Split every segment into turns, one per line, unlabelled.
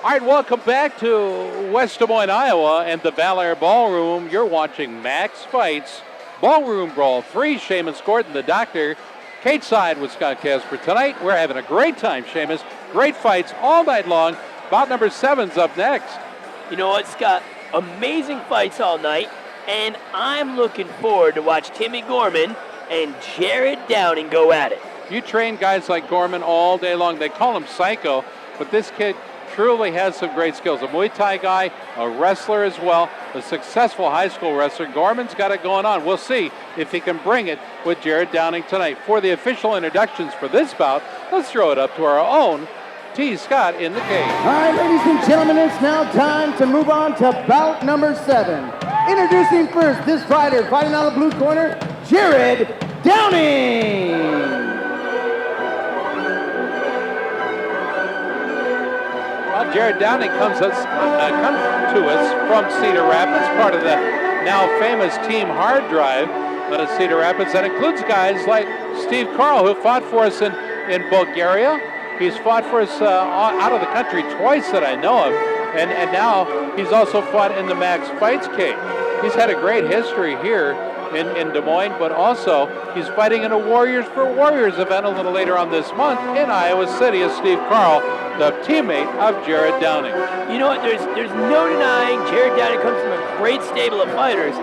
All right, welcome back to West Des Moines, Iowa, and the Bel-Air Ballroom. You're watching Max Fights Ballroom Brawl 3. Seamus Gordon, the doctor. Cage side with Scott Casper. Tonight, we're having a great time, Seamus. Great fights all night long. Bout number 7's up next.
You know what, Scott? Amazing fights all night, and I'm looking forward to watch Timmy Gorman and Jared Downing go at it.
You train guys like Gorman all day long. They call him Psycho, but this kid truly has some great skills. A Muay Thai guy, a wrestler as well, a successful high school wrestler. Gorman's got it going on. We'll see if he can bring it with Jared Downing tonight. For the official introductions for this bout, let's throw it up to our own T. Scott in the cage.
All right, ladies and gentlemen, it's now time to move on to bout number 7. Introducing first this fighter, fighting on the blue corner, Jared Downing.
Well, Jared Downing comes to us from Cedar Rapids, part of the now famous Team Hard Drive out of Cedar Rapids. That includes guys like Steve Carl, who fought for us in Bulgaria. He's fought for us out of the country twice that I know of. And now he's also fought in the Max Fights cage. He's had a great history here in Des Moines, but also he's fighting in a Warriors for Warriors event a little later on this month in Iowa City as Steve Carl, the teammate of Jared Downing.
You know what, there's no denying Jared Downing comes from a great stable of fighters,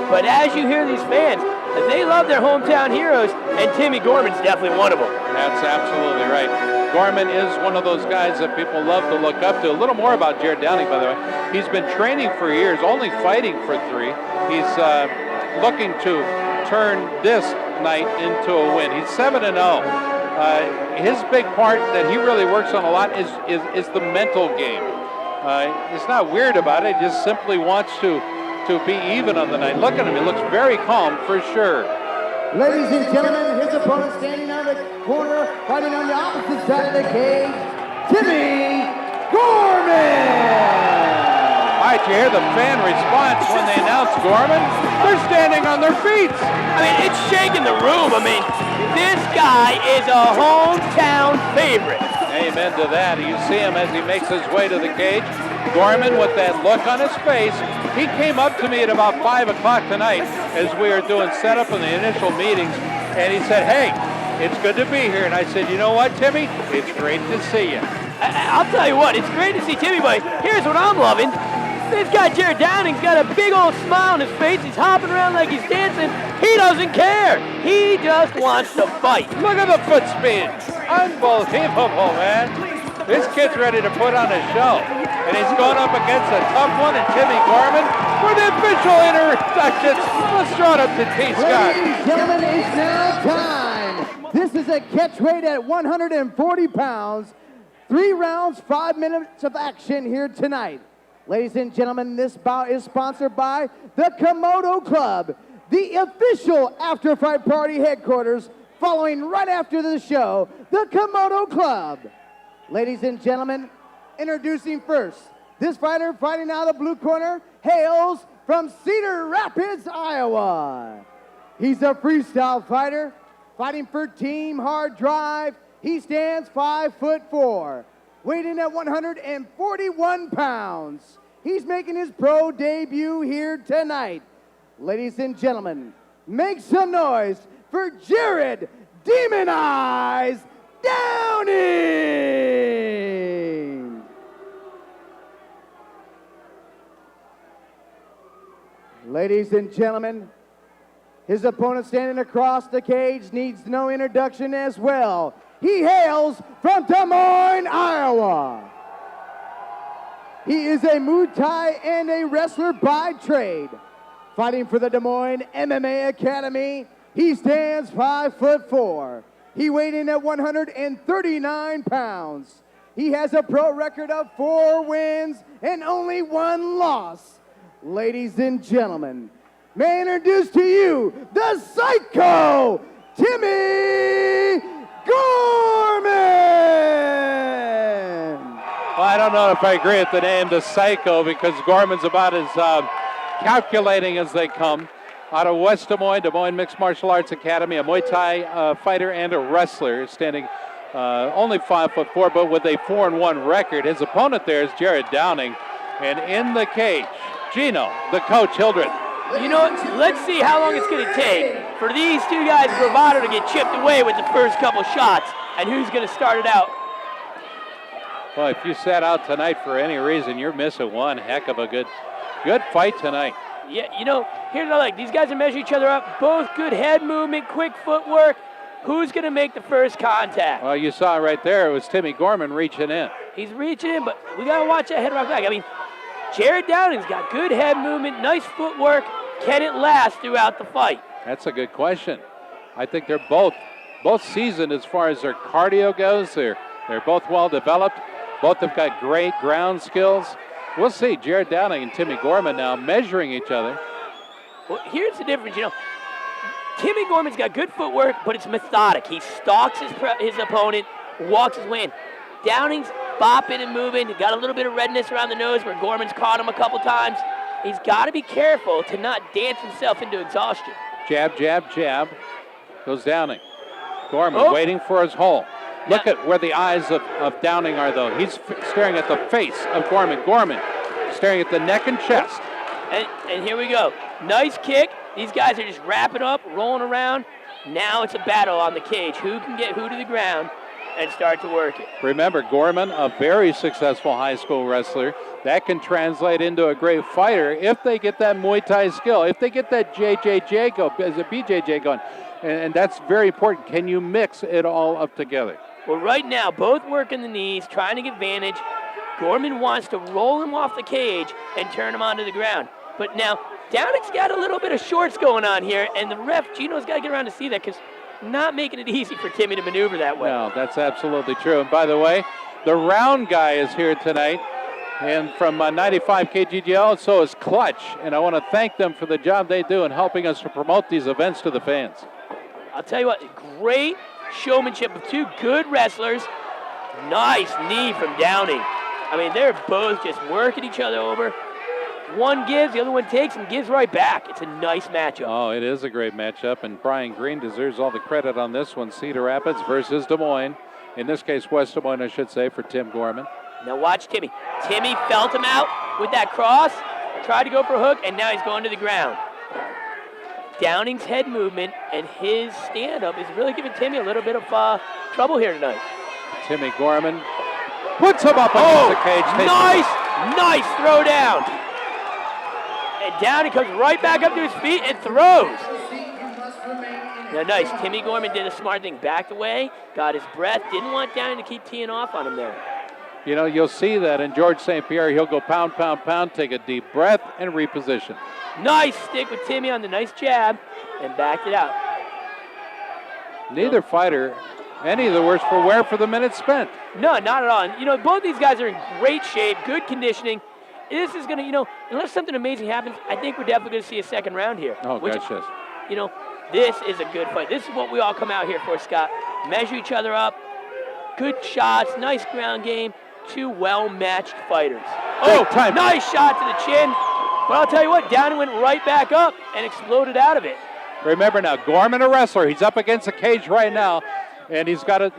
but as you hear these fans, they love their hometown heroes, and Timmy Gorman's definitely one of them.
That's absolutely right. Gorman is one of those guys that people love to look up to. A little more about Jared Downing, by the way. He's been training for years, only fighting for 3. He's looking to turn this night into a win. He's 7-0. His big part that he really works on a lot is the mental game. He's not weird about it. He just simply wants to be even on the night. Look at him. He looks very calm for sure.
Ladies and gentlemen, his opponent standing on the corner, fighting on the opposite side of the cage, Timmy Gorman!
All right, you hear the fan response when they announce Gorman? They're standing on their feet.
I mean, it's shaking the room. I mean, this guy is a hometown favorite.
Amen to that. You see him as he makes his way to the cage. Gorman with that look on his face. He came up to me at about 5 o'clock tonight as we were doing setup in the initial meetings, and he said, "Hey, it's good to be here." And I said, "You know what, Timmy? It's great to see you."
I'll tell you what, it's great to see Timmy, but here's what I'm loving. This guy Jared Downing's got a big old smile on his face. He's hopping around like he's dancing. He doesn't care. He just wants to fight.
Look at the foot speed. Unbelievable, man. This kid's ready to put on a show. And he's going up against a tough one in Timmy Gorman for the official introductions. Let's throw it up to T. Scott.
Ladies and gentlemen, it's now time. This is a catch weight at 140 pounds. 3 rounds, 5 minutes of action here tonight. Ladies and gentlemen, this bout is sponsored by the Komodo Club, the official after-fight party headquarters, following right after the show, the Komodo Club. Ladies and gentlemen, introducing first, this fighter fighting out of the blue corner hails from Cedar Rapids, Iowa. He's a freestyle fighter, fighting for Team Hard Drive. He stands 5'4", weighing at 141 pounds. He's making his pro debut here tonight. Ladies and gentlemen, make some noise for Jared Demon Eyes Downing! Ladies and gentlemen, his opponent standing across the cage needs no introduction as well. He hails from Des Moines, Iowa. He is a Muay Thai and a wrestler by trade. Fighting for the Des Moines MMA Academy, he stands 5'4". He weighed in at 139 pounds. He has a pro record of 4 wins and only 1 loss. Ladies and gentlemen, may I introduce to you the Psycho, Timmy Gorman!
Well, I don't know if I agree with the name, the Psycho, because Gorman's about as calculating as they come. Out of West Des Moines Mixed Martial Arts Academy, a Muay Thai fighter and a wrestler, standing only 5'4", but with a 4-1 record. His opponent there is Jared Downing. And in the cage, Gino, the coach, Hildreth.
You know, let's see how long it's going to take for these two guys' bravado to get chipped away with the first couple shots, and who's going to start it out.
Well, if you sat out tonight for any reason, you're missing one heck of a good fight tonight.
Yeah, you know, here's what I like. These guys are measuring each other up. Both good head movement, quick footwork. Who's going to make the first contact?
Well, you saw right there, it was Timmy Gorman reaching in.
He's reaching in, but we got to watch that head rock back. I mean, Jared Downing's got good head movement, nice footwork. Can it last throughout the fight?
That's a good question. I think they're both seasoned as far as their cardio goes. They're both well developed. Both have got great ground skills. We'll see. Jared Downing and Timmy Gorman now measuring each other.
Well, here's the difference. You know, Timmy Gorman's got good footwork, but it's methodic. He stalks his opponent, walks his way in. Downing's bopping and moving. Got a little bit of redness around the nose where Gorman's caught him a couple times. He's got to be careful to not dance himself into exhaustion.
Jab, jab, jab. Goes Downing. Gorman waiting for his hole. Look at where the eyes of Downing are, though. He's staring at the face of Gorman. Gorman staring at the neck and chest.
And here we go. Nice kick. These guys are just wrapping up, rolling around. Now it's a battle on the cage. Who can get who to the ground and start to work it?
Remember, Gorman, a very successful high school wrestler. That can translate into a great fighter if they get that Muay Thai skill, if they get that BJJ going. And that's very important. Can you mix it all up together?
Well, right now, both working the knees, trying to get advantage. Gorman wants to roll him off the cage and turn him onto the ground. But now, Downing's got a little bit of shorts going on here, and the ref, Gino's got to get around to see that because not making it easy for Timmy to maneuver that way.
No, that's absolutely true. And by the way, the round guy is here tonight, and from 95 KGGL, so is Clutch. And I want to thank them for the job they do in helping us to promote these events to the fans.
I'll tell you what, great showmanship of two good wrestlers. Nice knee from Downing. I mean, they're both just working each other over. One gives, the other one takes, and gives right back. It's a nice matchup.
Oh, it is a great matchup, and Brian Green deserves all the credit on this one. Cedar Rapids versus Des Moines. In this case, West Des Moines, I should say, for Tim Gorman.
Now watch Timmy. Timmy felt him out with that cross, tried to go for a hook, and now he's going to the ground. Downing's head movement and his stand-up is really giving Timmy a little bit of trouble here tonight.
Timmy Gorman puts him up against the cage.
Nice throw down. And Downing comes right back up to his feet and throws. Now nice, Timmy Gorman did a smart thing. Backed away, got his breath, didn't want Downing to keep teeing off on him there.
You know, you'll see that in George St. Pierre. He'll go pound, pound, pound, take a deep breath, and reposition.
Nice stick with Timmy on the nice jab, and backed it out.
Neither fighter any the worse for wear for the minutes spent.
No, not at all. And, you know, both these guys are in great shape, good conditioning. This is going to, you know, unless something amazing happens, I think we're definitely going to see a second round here.
Oh, gosh, yes.
You know, this is a good fight. This is what we all come out here for, Scott. Measure each other up, good shots, nice ground game, two well-matched fighters. Nice shot to the chin. But I'll tell you what, Downing went right back up and exploded out of it.
Remember now, Gorman, a wrestler. He's up against the cage right now, and he's got to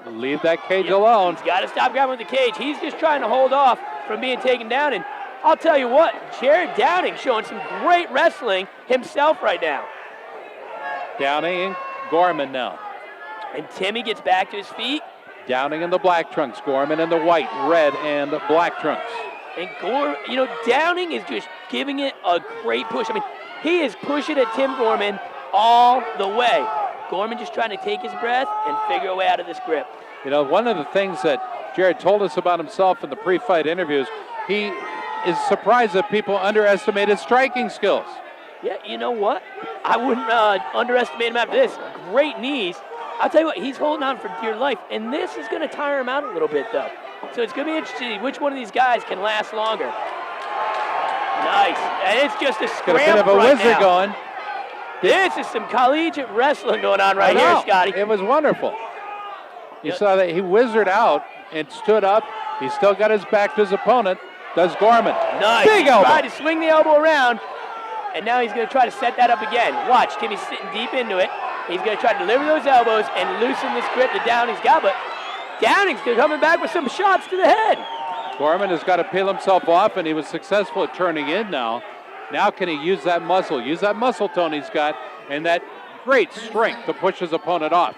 leave that cage alone.
He's got to stop grabbing with the cage. He's just trying to hold off from being taken down. And I'll tell you what, Jared Downing showing some great wrestling himself right now.
Downing and Gorman now.
And Timmy gets back to his feet.
Downing in the black trunks, Gorman in the white, red, and black trunks.
And Downing is just giving it a great push. I mean, he is pushing at Tim Gorman all the way. Gorman just trying to take his breath and figure a way out of this grip.
You know, one of the things that Jared told us about himself in the pre-fight interviews, he is surprised that people underestimate his striking skills.
Yeah, you know what? I wouldn't underestimate him after this. Great knees. I'll tell you what, he's holding on for dear life, and this is going to tire him out a little bit, though. So it's going to be interesting which one of these guys can last longer. Nice. And it's just a scramble
right now. Got a bit of a whizzer going.
This is some collegiate wrestling going on right here, Scotty.
It was wonderful. You saw that he whizzered out and stood up. He's still got his back to his opponent. Does Gorman.
Nice.
Big elbow.
Tried to swing the elbow around, and now he's going to try to set that up again. Watch, Timmy's sitting deep into it. He's going to try to deliver those elbows and loosen this grip that Downing's got, but Downing's coming back with some shots to the head.
Gorman has got to peel himself off, and he was successful at turning in now. Now can he use that muscle tone he's got, and that great strength to push his opponent off.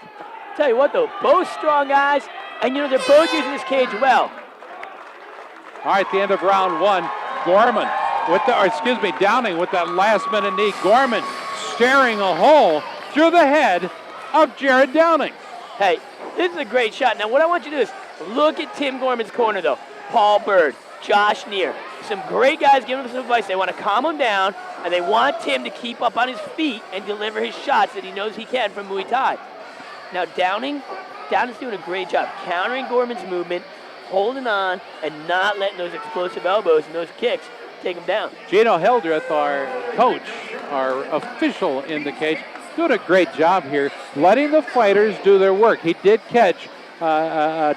Tell you what, though, both strong guys, and they're both using this cage well.
All right, the end of round one, Downing with that last-minute knee. Gorman staring a hole through the head of Jared Downing.
Hey, this is a great shot. Now, what I want you to do is look at Tim Gorman's corner, though. Paul Bird, Josh Neer, some great guys giving him some advice. They want to calm him down, and they want Tim to keep up on his feet and deliver his shots that he knows he can from Muay Thai. Now, Downing's doing a great job countering Gorman's movement, holding on, and not letting those explosive elbows and those kicks take him down.
Gino Hildreth, our coach, our official in the cage, doing a great job here, letting the fighters do their work. He did catch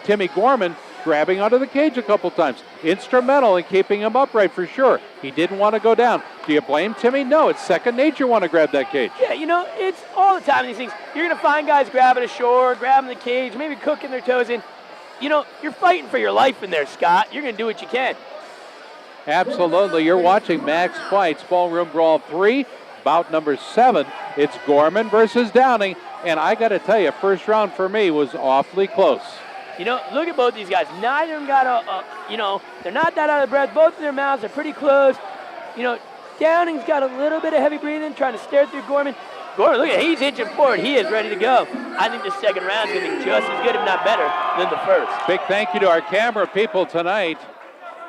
Timmy Gorman grabbing onto the cage a couple times. Instrumental in keeping him upright for sure. He didn't want to go down. Do you blame Timmy? No, it's second nature want to grab that cage.
Yeah, it's all the time these things. You're going to find guys grabbing a shore, grabbing the cage, maybe cooking their toes in. You're fighting for your life in there, Scott. You're going to do what you can.
Absolutely. You're watching Max Fights Ballroom Brawl 3, bout number 7. It's Gorman versus Downing, and I got to tell you, first round for me was awfully close.
Look at both these guys. Neither of them got they're not that out of breath. Both of their mouths are pretty closed. Downing's got a little bit of heavy breathing, trying to stare through Gorman. Gorman, look at he's inching forward. He is ready to go. I think the second round is going to be just as good, if not better, than the first.
Big thank you to our camera people tonight.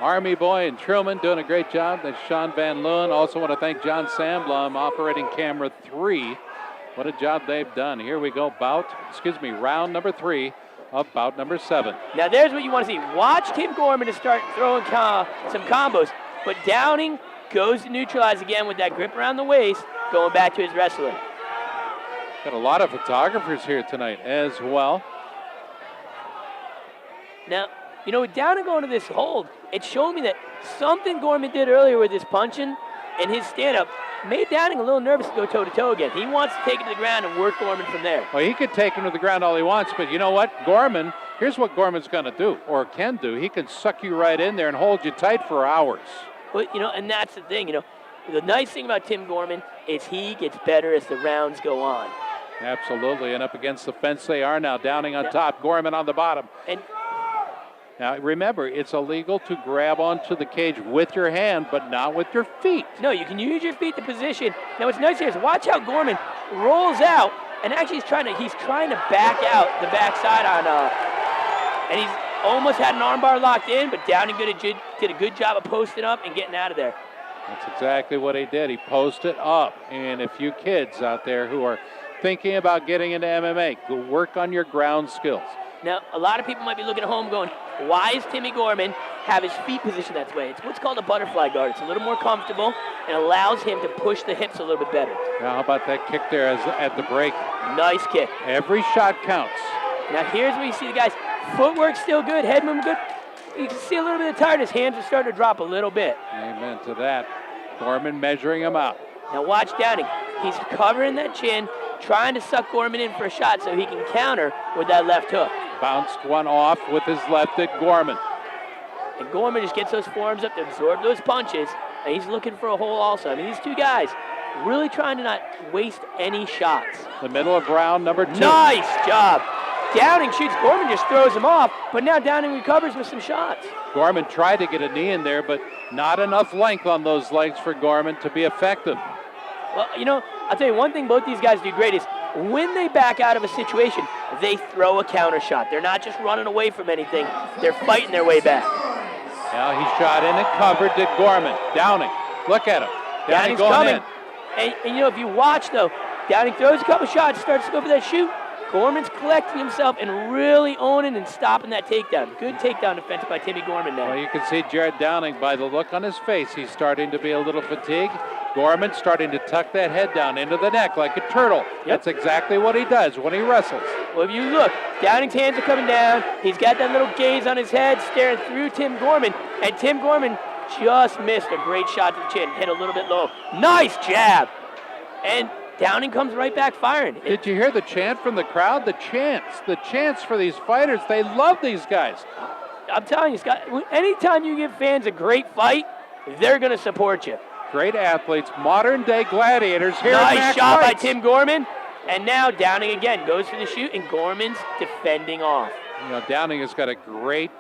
Army Boy and Truman doing a great job. That's Sean Van Leeuwen. Also want to thank John Sandblom, operating camera 3. What a job they've done. Here we go, round number 3 of bout number 7.
Now there's what you want to see. Watch Tim Gorman to start throwing some combos, but Downing goes to neutralize again with that grip around the waist, going back to his wrestling.
Got a lot of photographers here tonight as well.
Now, with Downing going to this hold, it's showing me that something Gorman did earlier with his punching and his stand-up made Downing a little nervous to go toe-to-toe again. He wants to take it to the ground and work Gorman from there.
Well, he could take him to the ground all he wants, but you know what? Here's what Gorman's going to do, or can do. He can suck you right in there and hold you tight for hours.
Well, and that's the thing, The nice thing about Tim Gorman is he gets better as the rounds go on.
Absolutely, and up against the fence they are now. Downing on top, Gorman on the bottom.
And
now, remember, it's illegal to grab onto the cage with your hand, but not with your feet.
No, you can use your feet to position. Now, what's nice here is watch how Gorman rolls out, and actually he's trying to back out the backside on, and he's almost had an armbar locked in, but Downing did a good job of posting up and getting out of there.
That's exactly what he did. He posted up. And if you kids out there who are thinking about getting into MMA, go work on your ground skills.
Now, a lot of people might be looking at home going, why is Timmy Gorman have his feet positioned that way? It's what's called a butterfly guard. It's a little more comfortable and allows him to push the hips a little bit better.
Now, how about that kick there at the break?
Nice kick.
Every shot counts.
Now, here's where you see the guys. Footwork still good, head movement good. You can see a little bit of tiredness. Hands are starting to drop a little bit.
Amen to that. Gorman measuring him out.
Now, watch Downing. He's covering that chin, trying to suck Gorman in for a shot so he can counter with that left hook.
Bounced one off with his left at Gorman.
And Gorman just gets those forearms up to absorb those punches, and he's looking for a hole also. I mean, these two guys really trying to not waste any shots.
The middle of round number 2.
Nice job. Downing shoots, Gorman just throws him off, but now Downing recovers with some shots.
Gorman tried to get a knee in there, but not enough length on those legs for Gorman to be effective.
Well, I'll tell you one thing both these guys do great is when they back out of a situation, they throw a counter shot. They're not just running away from anything. They're fighting their way back.
Now he shot in and covered to Gorman. Downing, look at him. Downing going
coming.
in.
And if you watch, though, Downing throws a couple shots, starts to go for that shoot. Gorman's collecting himself and really owning and stopping that takedown. Good takedown defense by Timmy Gorman now.
Well, you can see Jared Downing, by the look on his face, he's starting to be a little fatigued. Gorman starting to tuck that head down into the neck like a turtle. Yep. That's exactly what he does when he wrestles.
Well, if you look, Downing's hands are coming down. He's got that little gaze on his head staring through Tim Gorman. And Tim Gorman just missed a great shot to the chin. Hit a little bit low. Nice jab. And Downing comes right back firing.
Did you hear the chant from the crowd? The chants for these fighters. They love these guys.
I'm telling you, Scott, anytime you give fans a great fight, they're going to support you.
Great athletes, modern-day gladiators here at
Nice
Max
shot by
Fights.
Tim Gorman. And now Downing again goes for the shoot, and Gorman's defending off.
You know, Downing has got a great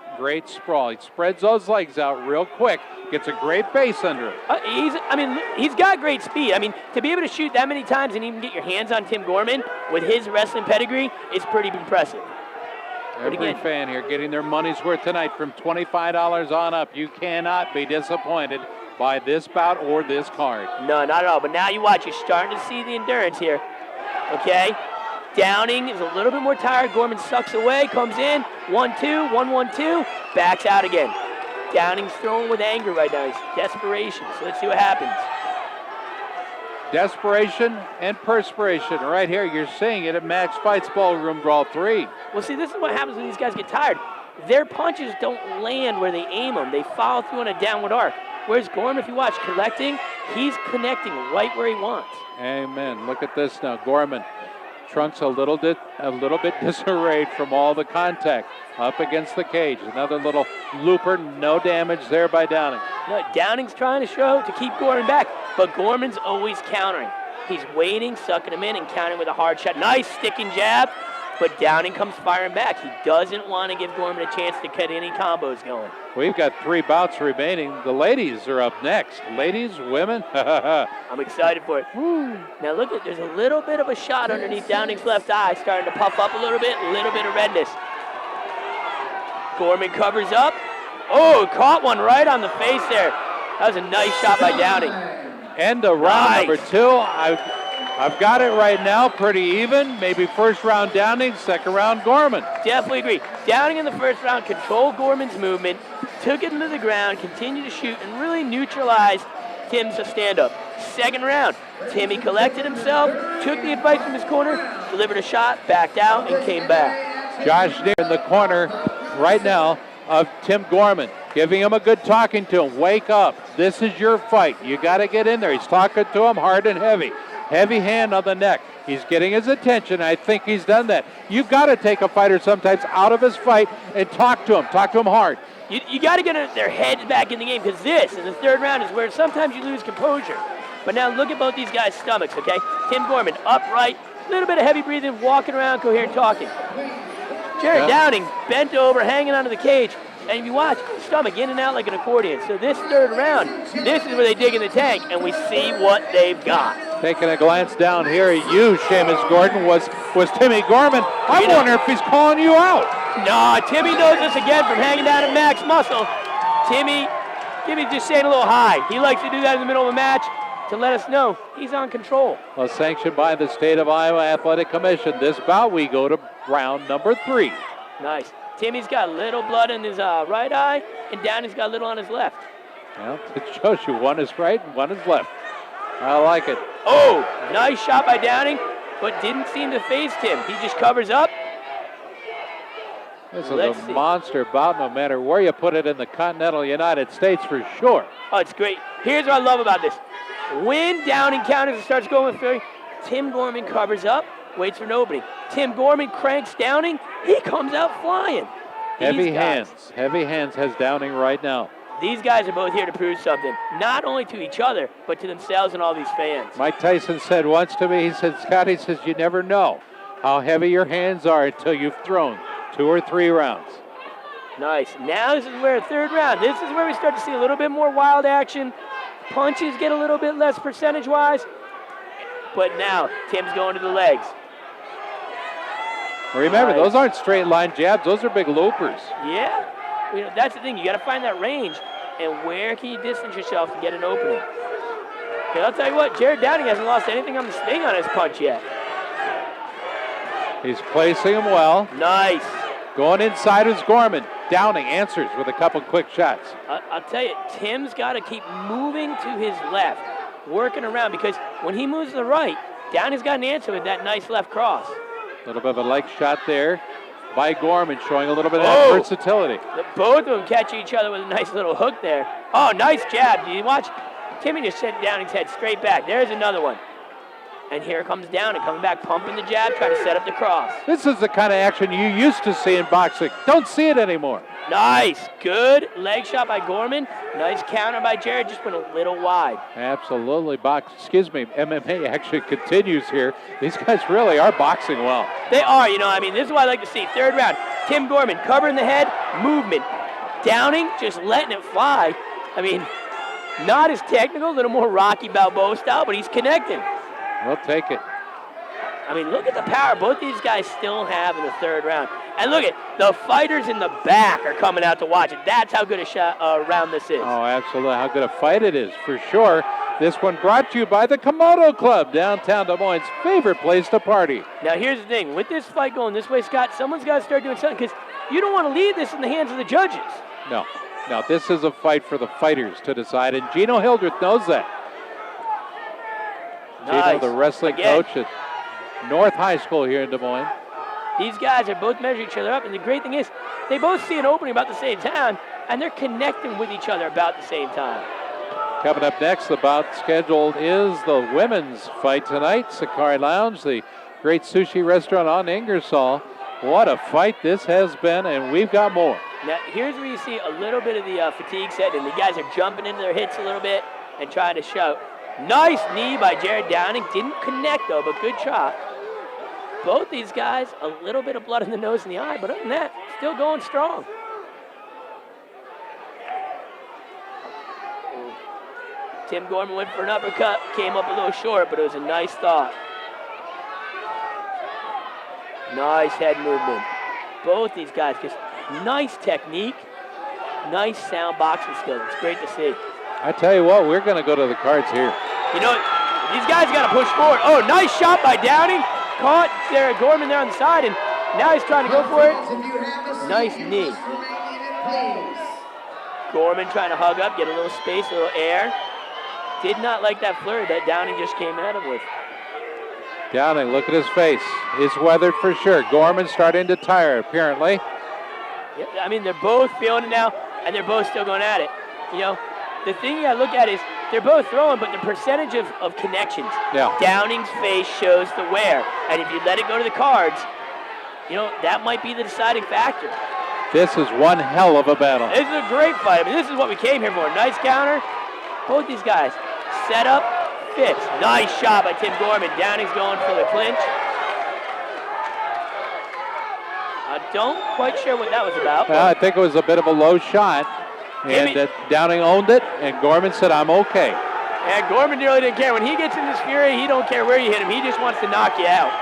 sprawl. He spreads those legs out real quick, gets a great base under it.
He's got great speed. I mean, to be able to shoot that many times and even get your hands on Tim Gorman with his wrestling pedigree is pretty impressive.
Every fan here getting their money's worth tonight from $25 on up. You cannot be disappointed by this bout or this card.
No, not at all. But now you watch, you're starting to see the endurance here. Okay? Downing is a little bit more tired. Gorman sucks away, comes in, 1-2, 1-1-2, backs out again. Downing's throwing with anger right now. He's desperation. So let's see what happens.
Desperation and perspiration. Right here, you're seeing it at Max Fights Ballroom Brawl 3.
Well, see, this is what happens when these guys get tired. Their punches don't land where they aim them. They follow through on a downward arc. Whereas Gorman, if you watch collecting, he's connecting right where he wants.
Amen. Look at this now. Gorman, trunks a little bit disarrayed from all the contact up against the cage. Another little looper, no damage there by Downing.
No, Downing's trying to show to keep Gorman back, but Gorman's always countering. He's waiting, sucking him in, and countering with a hard shot. Nice sticking jab, but Downing comes firing back. He doesn't want to give Gorman a chance to cut any combos going.
We've got 3 bouts remaining. The ladies are up next. Ladies, women.
I'm excited for it. Now look at, there's a little bit of a shot underneath Downing's left eye, starting to puff up a little bit of redness. Gorman covers up. Oh, caught one right on the face there. That was a nice shot by Downing.
End of round number 2. I've got it right now, pretty even. Maybe first round Downing, second round Gorman.
Definitely agree. Downing in the first round controlled Gorman's movement, took it into the ground, continued to shoot, and really neutralized Tim's stand-up. Second round, Timmy collected himself, took the advice from his corner, delivered a shot, backed out, and came back.
Josh near in the corner right now of Tim Gorman, giving him a good talking to him. Wake up. This is your fight. You got to get in there. He's talking to him hard and heavy. Heavy hand on the neck. He's getting his attention. I think he's done that. You've got to take a fighter sometimes out of his fight and talk to him. Talk to him hard.
You got to get their heads back in the game, because this, in the third round, is where sometimes you lose composure. But now look at both these guys' stomachs, okay? Tim Gorman, upright, a little bit of heavy breathing, walking around, coherent talking. Jared Downing, bent over, hanging onto the cage. And if you watch, stomach in and out like an accordion. So this third round, this is where they dig in the tank, and we see what they've got.
Taking a glance down here at you, Seamus Gordon, was Timmy Gorman. I wonder if he's calling you out.
No, Timmy knows this again from hanging down at max muscle. Timmy's just saying a little hi. He likes to do that in the middle of a match to let us know he's on control.
Well, sanctioned by the State of Iowa Athletic Commission. This bout, we go to round number 3.
Nice. Timmy's got a little blood in his right eye, and Downing's got a little on his left.
Well, it shows you one is right and one is left. I like it.
Oh, nice shot by Downing, but didn't seem to phase Tim. He just covers up.
This is a monster bout, no matter where you put it in the continental United States, for sure.
Oh, it's great. Here's what I love about this. When Downing counters and starts going with Fury, Tim Gorman covers up, waits for nobody. Tim Gorman cranks Downing. He comes out flying.
Heavy hands has Downing right now.
These guys are both here to prove something, not only to each other, but to themselves and all these fans.
Mike Tyson said once to me, he said, Scott, he says, you never know how heavy your hands are until you've thrown 2 or 3 rounds.
Nice. Now this is where third round. This is where we start to see a little bit more wild action. Punches get a little bit less percentage-wise. But now Tim's going to the legs.
Remember, those aren't straight line jabs. Those are big loopers.
Yeah. You know, that's the thing. You got to find that range. And where can you distance yourself to get an opening? Okay, I'll tell you what, Jared Downing hasn't lost anything on the sting on his punch yet.
He's placing him well.
Nice.
Going inside is Gorman. Downing answers with a couple quick shots.
I'll tell you, Tim's got to keep moving to his left, working around, because when he moves to the right, Downing's got an answer with that nice left cross.
A little bit of a leg shot there by Gorman, showing a little bit of that versatility.
Both of them catch each other with a nice little hook there. Oh, nice jab. Did you watch? Timmy just sent Downing's head straight back. There's another one. And here comes Downing, coming back, pumping the jab, trying to set up the cross.
This is the kind of action you used to see in boxing. Don't see it anymore.
Nice, good leg shot by Gorman. Nice counter by Jared, just went a little wide.
Absolutely. MMA actually continues here. These guys really are boxing well.
They are, this is what I like to see. Third round, Tim Gorman covering the head, movement. Downing just letting it fly. Not as technical, a little more Rocky Balboa style, but he's connecting.
We'll take it.
Look at the power both these guys still have in the third round. And look at the fighters in the back are coming out to watch it. That's how good a round this is.
Oh, absolutely. How good a fight it is, for sure. This one brought to you by the Komodo Club, downtown Des Moines' favorite place to party.
Now, here's the thing. With this fight going this way, Scott, someone's got to start doing something because you don't want to leave this in the hands of the judges.
No, this is a fight for the fighters to decide, and Gino Hildreth knows that.
Nice.
Gino, the wrestling coach at North High School here in Des Moines.
These guys are both measuring each other up, and the great thing is they both see an opening about the same time, and they're connecting with each other about the same time.
Coming up next, the bout scheduled is the women's fight tonight. Sakari Lounge, the great sushi restaurant on Ingersoll. What a fight this has been, and we've got more.
Now, here's where you see a little bit of the fatigue set, and the guys are jumping into their hits a little bit and trying to shout. Nice knee by Jared Downing. Didn't connect, though, but good shot. Both these guys, a little bit of blood in the nose and the eye, but other than that, still going strong. Tim Gorman went for an uppercut, came up a little short, but it was a nice thought. Nice head movement. Both these guys, just nice technique, nice sound boxing skills. It's great to see.
I tell you what, we're going to go to the cards here.
These guys got to push forward. Oh, nice shot by Downing. Caught there, Gorman there on the side, and now he's trying to go for it. Nice knee. Gorman trying to hug up, get a little space, a little air. Did not like that flurry that Downing just came at him with.
Downing, look at his face. He's weathered for sure. Gorman starting to tire, apparently.
Yep, they're both feeling it now, and they're both still going at it. The thing you got to look at is they're both throwing, but the percentage of connections.
Yeah.
Downing's face shows the wear, and if you let it go to the cards, that might be the deciding factor.
This is one hell of a battle.
This is a great fight. This is what we came here for. Nice counter. Both these guys set up, fits. Nice shot by Tim Gorman. Downing's going for the clinch. I don't quite sure what that was about.
I think it was a bit of a low shot. And Downing owned it, and Gorman said, I'm okay.
And Gorman really didn't care. When he gets in this fury, he don't care where you hit him. He just wants to knock you out.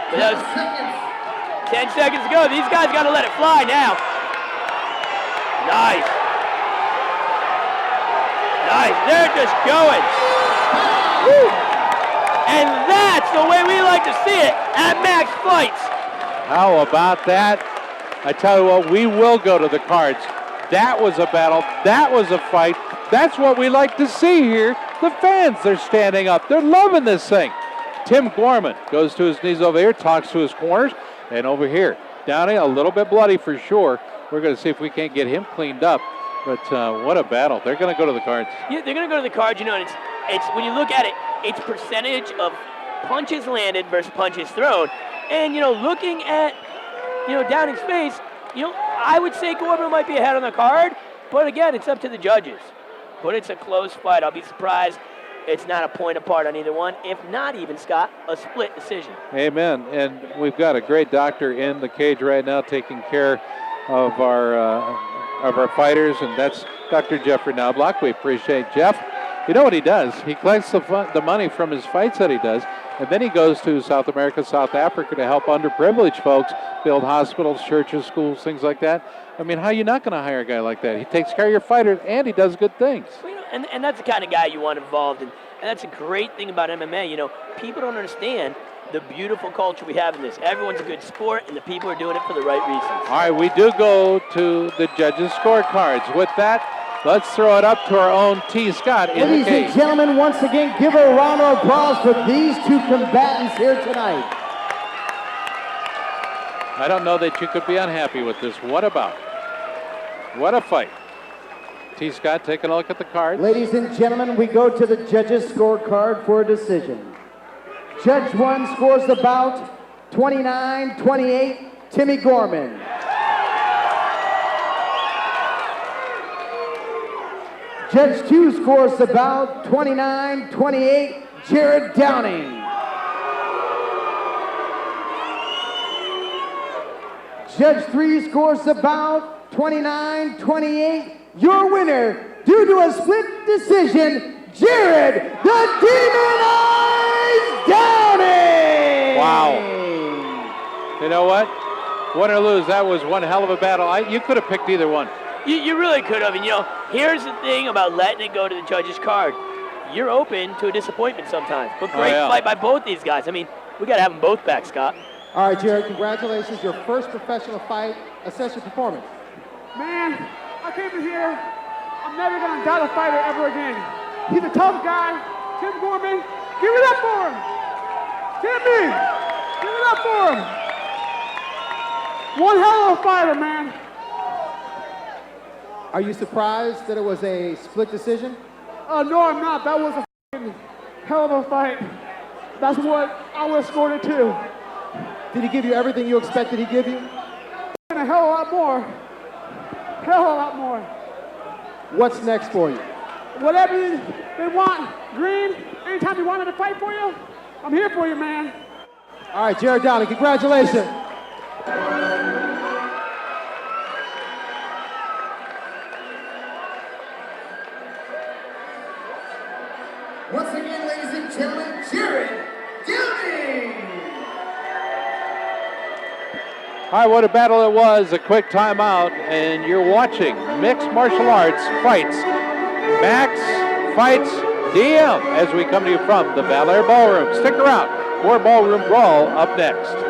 But that was 10 seconds to go. These guys got to let it fly now. Nice. Nice. They're just going. Woo. And that's the way we like to see it at Max Fights.
How about that? I tell you what, we will go to the cards. That was a battle. That was a fight. That's what we like to see here. The fans, they're standing up. They're loving this thing. Tim Gorman goes to his knees over here, talks to his corners, and over here, Downing, a little bit bloody for sure. We're going to see if we can't get him cleaned up. But what a battle. They're going to go to the cards.
Yeah, they're going to go to the cards, and it's when you look at it, it's percentage of punches landed versus punches thrown. And, looking at, Downing's face, I would say Gorman might be ahead on the card, but again, it's up to the judges. But it's a close fight. I'll be surprised it's not a point apart on either one. If not even, Scott, a split decision.
Amen. And we've got a great doctor in the cage right now taking care of our fighters, and that's Dr. Jeffrey Knobloch. We appreciate Jeff. You know what he does? He collects the money from his fights that he does, and then he goes to South America, South Africa to help underprivileged folks build hospitals, churches, schools, things like that. How are you not going to hire a guy like that? He takes care of your fighters, and he does good things.
Well, and that's the kind of guy you want involved in. And that's a great thing about MMA. People don't understand the beautiful culture we have in this. Everyone's a good sport, and the people are doing it for the right reasons.
All right, we do go to the judges' scorecards. With that, let's throw it up to our own T. Scott in the cage.
Ladies and gentlemen, once again, give a round of applause for these two combatants here tonight.
I don't know that you could be unhappy with this. What a fight. T. Scott taking a look at the cards.
Ladies and gentlemen, we go to the judges' scorecard for a decision. Judge 1 scores the bout 29-28, Timmy Gorman. Judge 2 scores the bout 29-28, Jared Downing. Judge 3 scores the bout 29-28, your winner, due to a split decision, Jared the Demon Eyes Downing!
Wow. You know what? Win or lose, that was one hell of a battle. You could have picked either one.
You really could have. And, you know, here's the thing about letting it go to the judge's card. You're open to a disappointment sometimes. But great fight by both these guys. I mean, we got to have them both back, Scott.
All right, Jared, congratulations. Your first professional fight. Assess your performance.
Man, I came in here. I'm never going to doubt a fighter ever again. He's a tough guy. Tim Gorman, give it up for him. Timmy, give it up for him. One hell of a fighter, man.
Are you surprised that it was a split decision?
No, I'm not. That was a f***ing hell of a fight. That's what I would have scored it too.
Did he give you everything you expected he'd give you?
And a hell of a lot more. Hell of a lot more.
What's next for you?
Whatever they want, Green, anytime you wanted to fight for you, I'm here for you, man.
All right, Jared Downing, congratulations.
Once again, ladies and gentlemen, Jared Downing!
All right, what a battle it was. A quick timeout, and you're watching Mixed Martial Arts Fights. Max Fights DM as we come to you from the Bel Air Ballroom. Stick around. More Ballroom Brawl up next.